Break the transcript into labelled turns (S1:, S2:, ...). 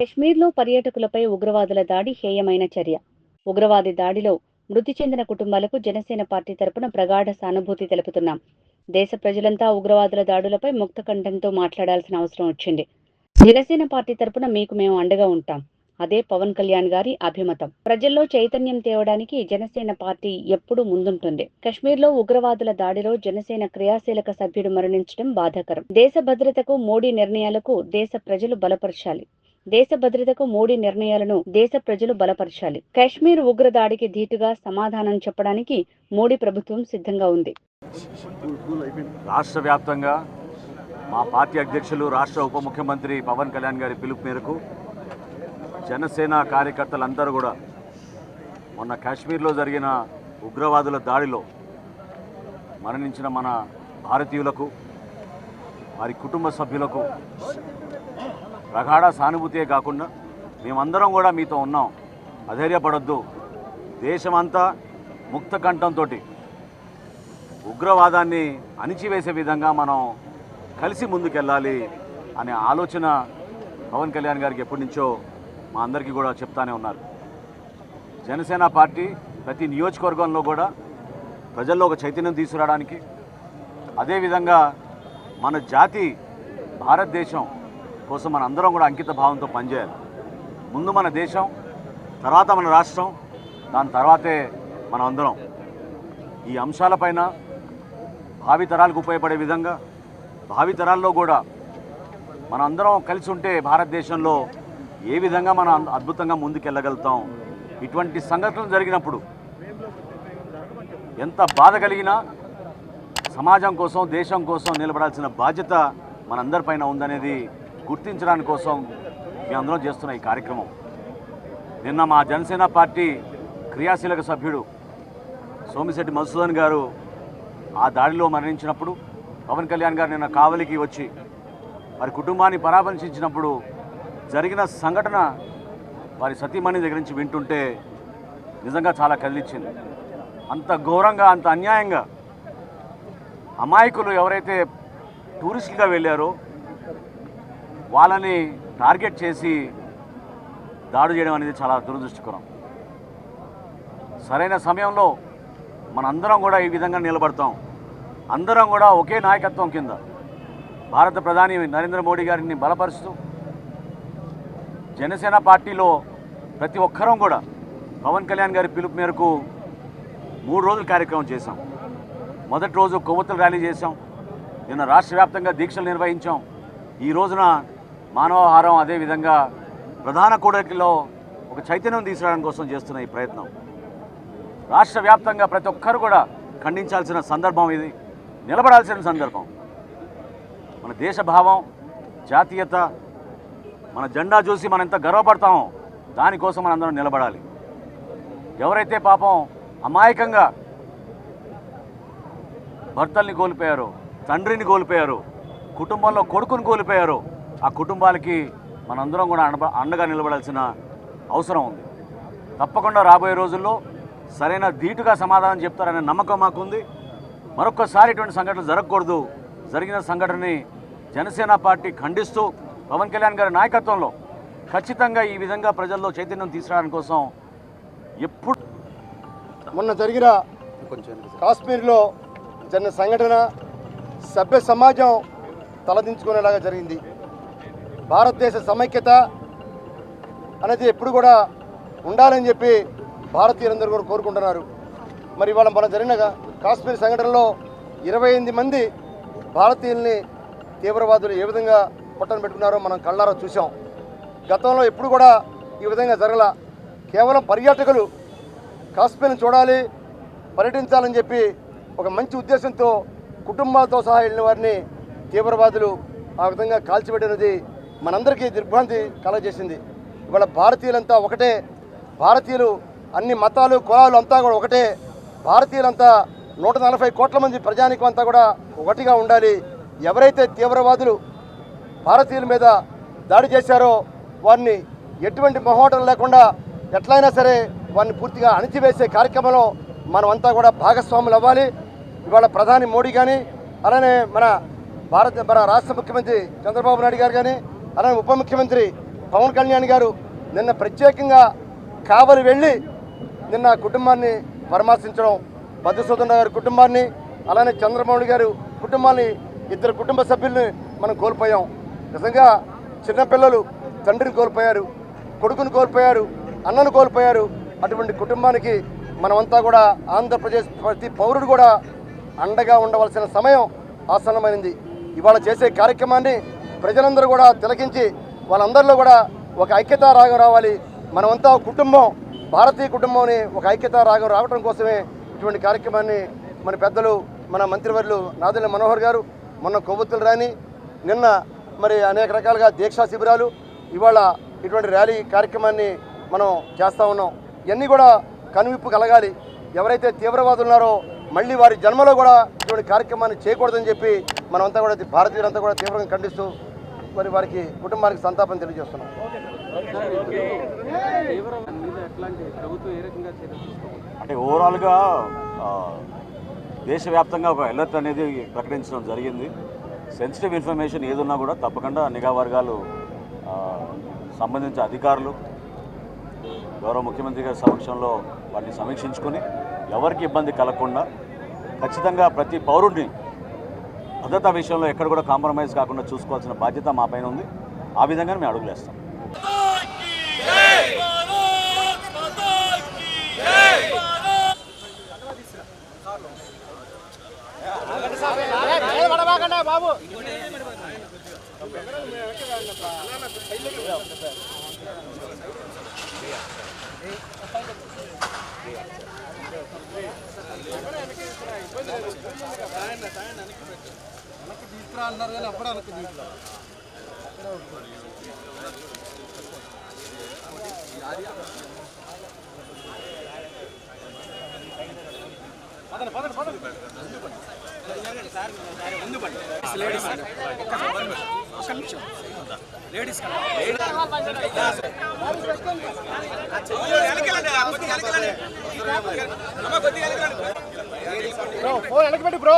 S1: కశ్మీర్లో పర్యాటకులపై ఉగ్రవాదుల దాడి హేయమైన చర్య. ఉగ్రవాది దాడిలో మృతి చెందిన కుటుంబాలకు జనసేన పార్టీ తరపున ప్రగాఢ సానుభూతి తెలుపుతున్నాం. దేశ ప్రజలంతా ఉగ్రవాదుల దాడులపై ముక్తకంఠంతో మాట్లాడాల్సిన అవసరం వచ్చింది. జనసేన పార్టీ తరపున మీకు మేము అండగా ఉంటాం. అదే పవన్ కళ్యాణ్ గారి అభిమతం. ప్రజల్లో చైతన్యం తేవడానికి జనసేన పార్టీ ఎప్పుడూ ముందుంటుంది. కశ్మీర్లో ఉగ్రవాదుల దాడిలో జనసేన క్రియాశీలక సభ్యుడు మరణించడం బాధాకరం. దేశ భద్రతకు మోడీ నిర్ణయాలకు దేశ ప్రజలు బలపరచాలి. దేశ భద్రతకు మోడీ నిర్ణయాలను దేశ ప్రజలు బలపరచాలి. కశ్మీర్ ఉగ్రదాడికి ధీటుగా సమాధానం చెప్పడానికి మోడీ ప్రభుత్వం సిద్ధంగా ఉంది.
S2: రాష్ట్ర వ్యాప్తంగా మా పార్టీ అధ్యక్షులు రాష్ట్ర ఉప ముఖ్యమంత్రి పవన్ కళ్యాణ్ గారి పిలుపు మేరకు జనసేన కార్యకర్తలందరూ కూడా మొన్న కాశ్మీర్లో జరిగిన ఉగ్రవాదుల దాడిలో మరణించిన మన భారతీయులకు వారి కుటుంబ సభ్యులకు ప్రగాఢ సానుభూతే కాకుండా మేమందరం కూడా మీతో ఉన్నాం, అధైర్యపడొద్దు, దేశమంతా ముక్త కంఠంతో ఉగ్రవాదాన్ని అణిచివేసే విధంగా మనం కలిసి ముందుకెళ్ళాలి అనే ఆలోచన పవన్ కళ్యాణ్ గారికి ఎప్పటి నుంచో మా అందరికీ కూడా చెప్తానే ఉన్నారు. జనసేన పార్టీ ప్రతి నియోజకవర్గంలో కూడా ప్రజల్లో ఒక చైతన్యం తీసుకురావడానికి, అదేవిధంగా మన జాతి భారతదేశం కోసం మన అందరం కూడా అంకిత భావంతో పనిచేయాలి. ముందు మన దేశం, తర్వాత మన రాష్ట్రం, దాని తర్వాతే మనం అందరం. ఈ అంశాలపైన భావితరాలకు ఉపయోగపడే విధంగా, భావితరాల్లో కూడా మనం అందరం కలిసి ఉంటే భారతదేశంలో ఏ విధంగా మనం అద్భుతంగా ముందుకెళ్ళగలుగుతాం. ఇటువంటి సంఘటనలు జరిగినప్పుడు ఎంత బాధ కలిగినా సమాజం కోసం, దేశం కోసం నిలబడాల్సిన బాధ్యత మనందరిపైన ఉందనేది గుర్తించడానికి కోసం మేమందరం చేస్తున్న ఈ కార్యక్రమం. నిన్న మా జనసేన పార్టీ క్రియాశీలక సభ్యుడు సోమిశెట్టి మధుసూదన్ గారు ఆ దాడిలో మరణించినప్పుడు పవన్ కళ్యాణ్ గారు నిన్న కావలికి వచ్చి వారి కుటుంబాన్ని పరామర్శించినప్పుడు జరిగిన సంఘటన వారి సతీమణి దగ్గర నుంచి వింటుంటే నిజంగా చాలా కదిలిచ్చింది. అంత ఘోరంగా, అంత అన్యాయంగా అమాయకులు ఎవరైతే టూరిస్టులుగా వెళ్ళారో వాళ్ళని టార్గెట్ చేసి దాడి చేయడం అనేది చాలా దురదృష్టకరం. సరైన సమయంలో మనందరం కూడా ఈ విధంగా నిలబడతాం. అందరం కూడా ఒకే నాయకత్వం కింద భారత ప్రధాని నరేంద్ర మోడీ గారిని బలపరుస్తూ జనసేన పార్టీలో ప్రతి ఒక్కరం కూడా పవన్ కళ్యాణ్ గారి పిలుపు మేరకు 3 రోజుల కార్యక్రమం చేశాం. మొదటి రోజు కొవ్వొత్తుల ర్యాలీ చేశాం. నిన్న రాష్ట్ర వ్యాప్తంగా దీక్షలు నిర్వహించాం. ఈ రోజున మానవహారం, అదేవిధంగా ప్రధాన కూడలిలో ఒక చైతన్యం తీసుకురావడం కోసం చేస్తున్న ఈ ప్రయత్నం రాష్ట్ర వ్యాప్తంగా ప్రతి ఒక్కరు కూడా ఖండించాల్సిన సందర్భం, ఇది నిలబడాల్సిన సందర్భం. మన దేశ భావం, జాతీయత, మన జెండా చూసి మనం ఎంత గర్వపడతామో దానికోసం మనం అందరం నిలబడాలి. ఎవరైతే పాపం అమాయకంగా భర్తల్ని కోల్పోయారో, తండ్రిని కోల్పోయారో, కుటుంబంలో కొడుకుని కోల్పోయారో ఆ కుటుంబాలకి మనందరం కూడా అండగా నిలబడాల్సిన అవసరం ఉంది. తప్పకుండా రాబోయే రోజుల్లో సరైన ధీటుగా సమాధానం చెప్తారనే నమ్మకం మాకుంది. మరొక్కసారి ఇటువంటి సంఘటనలు జరగకూడదు. జరిగిన సంఘటనని జనసేన పార్టీ ఖండిస్తూ పవన్ కళ్యాణ్ గారి నాయకత్వంలో ఖచ్చితంగా ఈ విధంగా ప్రజల్లో చైతన్యం తీసుకురావడం కోసం ఎప్పుడు
S3: మొన్న జరిగిన కాశ్మీర్లో జరిగిన సంఘటన సభ్య సమాజం తలదించుకునేలాగా జరిగింది. భారతదేశ సమైక్యత అనేది ఎప్పుడు కూడా ఉండాలని చెప్పి భారతీయులందరూ కూడా కోరుకుంటున్నారు. మరి ఇవాళ మన జరిగిన కాశ్మీర్ సంఘటనలో 28 మంది భారతీయుల్ని తీవ్రవాదులు ఏ విధంగా పొట్టన పెట్టుకున్నారో మనం కళ్ళారా చూసాం. గతంలో ఎప్పుడు కూడా ఈ విధంగా జరగల. కేవలం పర్యాటకులు కాశ్మీర్ని చూడాలి, పర్యటించాలని చెప్పి ఒక మంచి ఉద్దేశంతో కుటుంబాలతో సహా వెళ్ళిన వారిని తీవ్రవాదులు ఆ విధంగా కాల్చిపెట్టినది మనందరికీ దిగ్భ్రాంతి కలగజేసింది. ఇవాళ భారతీయులంతా ఒకటే, భారతీయులు అన్ని మతాలు కులాలు అంతా కూడా ఒకటే, భారతీయులంతా 140 కోట్ల మంది ప్రజానికం అంతా కూడా ఒకటిగా ఉండాలి. ఎవరైతే తీవ్రవాదులు భారతీయుల మీద దాడి చేశారో వారిని ఎటువంటి మొహమాటం లేకుండా ఎట్లయినా సరే వారిని పూర్తిగా అణిచివేసే కార్యక్రమంలో మనమంతా కూడా భాగస్వాములు అవ్వాలి. ఇవాళ ప్రధాని మోడీ కానీ, అలానే మన రాష్ట్ర ముఖ్యమంత్రి చంద్రబాబు నాయుడు గారు కానీ, అలానే ఉప ముఖ్యమంత్రి పవన్ కళ్యాణ్ గారు నిన్న ప్రత్యేకంగా కావలి వెళ్ళి నిన్న కుటుంబాన్ని పరామర్శించడం, మధుసూదన్ గారి కుటుంబాన్ని, అలానే చంద్రబాబు గారు కుటుంబాన్ని, ఇద్దరు కుటుంబ సభ్యుల్ని మనం కోల్పోయాం. నిజంగా చిన్నపిల్లలు తండ్రిని కోల్పోయారు, కొడుకుని కోల్పోయారు, అన్నను కోల్పోయారు. అటువంటి కుటుంబానికి మనమంతా కూడా ఆంధ్రప్రదేశ్ ప్రతి పౌరుడు కూడా అండగా ఉండవలసిన సమయం ఆసన్నమైంది. ఇవాళ చేసే కార్యక్రమాన్ని ప్రజలందరూ కూడా తిలకించి వాళ్ళందరిలో కూడా ఒక ఐక్యతా రాగం రావాలి. మనమంతా కుటుంబం, భారతీయ కుటుంబం అని ఒక ఐక్యతా రాగం రావడం కోసమే ఇటువంటి కార్యక్రమాన్ని మన పెద్దలు, మన మంత్రివర్యులు నాదెళ్ల మనోహర్ గారు మొన్న కొవ్వొత్తులు రాని, నిన్న మరి అనేక రకాలుగా దీక్షా శిబిరాలు, ఇవాళ ఇటువంటి ర్యాలీ కార్యక్రమాన్ని మనం చేస్తూ ఉన్నాం. ఇవన్నీ కూడా కనువిప్పు కలగాలి. ఎవరైతే తీవ్రవాదులు ఉన్నారో మళ్ళీ వారి జన్మలో కూడా ఇటువంటి కార్యక్రమాన్ని చేయకూడదని చెప్పి మనమంతా కూడా భారతీయులంతా కూడా తీవ్రంగా ఖండిస్తూ మరి వారికి కుటుంబానికి సంతాపం తెలియజేస్తున్నాం.
S2: అంటే ఓవరాల్గా దేశవ్యాప్తంగా ఒక అలర్ట్ అనేది ప్రకటించడం జరిగింది. సెన్సిటివ్ ఇన్ఫర్మేషన్ ఏదున్నా కూడా తప్పకుండా నిఘా వర్గాలు, సంబంధించిన అధికారులు గౌరవ ముఖ్యమంత్రి గారి సమక్షంలో వాటిని సమీక్షించుకొని ఎవరికి ఇబ్బంది కలగకుండా ఖచ్చితంగా ప్రతి పౌరుడిని భద్రతా విషయంలో ఎక్కడ కూడా కాంప్రమైజ్ కాకుండా చూసుకోవాల్సిన బాధ్యత మా పైన ఉంది. ఆ విధంగానే మేము అడుగులేస్తాం.
S3: బాబు తీసుకురా అన్నారు కానీ అప్పుడు అనుకు దీంట్లో బ్రో